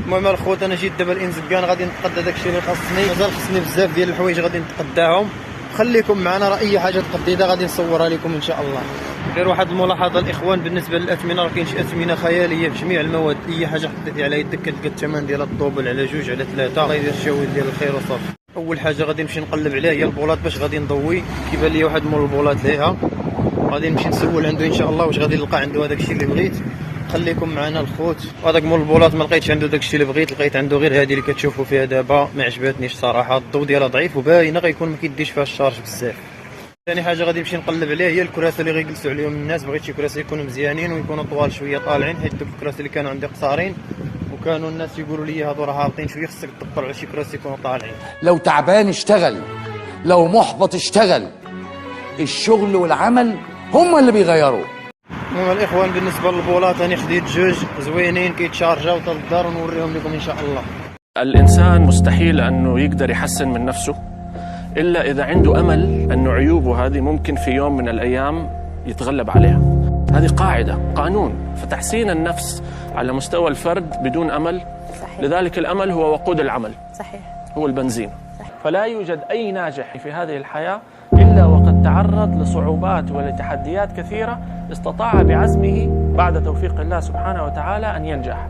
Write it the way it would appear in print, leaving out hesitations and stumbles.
المهم الخوت انا جيت دابا الانزكان غادي نتقدى داكشي اللي خاصني، مازال خصني بزاف ديال الحوايج غادي نتقداهم. خليكم معنا، راه اي حاجه تقديده غادي نصورها لكم ان شاء الله. غير واحد الملاحظه الاخوان بالنسبه للاثمنه، راه كاين شي اثمنه خياليه في جميع المواد، اي حاجه حطيتي على يدك كتلقى الثمن ديال الطوبل على 2 على 3. الله يدير الجواد ديال الخير وصافي. اول حاجه غادي نمشي نقلب عليها هي البولات باش غادي نضوي. كيبان لي واحد مول البولات ليها غادي نمشي نسول عنده ان شاء الله واش غادي نلقى عنده هذاك الشيء اللي بغيت. خليكم معنا الخوت. وهذاك مول البولات ما لقيتش عنده داك الشيء اللي بغيت، لقيت عنده غير هذه اللي كتشوفوا فيها دابا، ما عجبتنيش صراحه، الضوء ديالها ضعيف وباينه غيكون ما كيديش فيها الشارج بزاف. ثاني حاجه غادي نمشي نقلب عليها هي الكراسي اللي غيجلسوا عليهم الناس. بغيت شي كراسي يكونوا مزيانين ويكونوا طوال شويه طالعين، حيت دوك الكراسي اللي كانوا عندي قصارين وكانوا الناس يقولوا لي هادو راه هابطين شويه، خصك تدبر على شي كراسي يكونوا طالعين. لو تعبان اشتغل، لو محبط اشتغل، الشغل والعمل هما اللي بيغيروا. المهم الاخوان بالنسبه للبولات انا خديت 2 زوينين كيتشارجاو حتى للدار ونوريهم لكم ان شاء الله. الانسان مستحيل انه يقدر يحسن من نفسه إلا إذا عنده أمل أنه عيوبه هذه ممكن في يوم من الأيام يتغلب عليها. هذه قاعدة، قانون. فتحسين النفس على مستوى الفرد بدون أمل، صحيح. لذلك الأمل هو وقود العمل، صحيح. هو البنزين، صحيح. فلا يوجد أي ناجح في هذه الحياة إلا وقد تعرض لصعوبات ولتحديات كثيرة استطاع بعزمه بعد توفيق الله سبحانه وتعالى أن ينجح.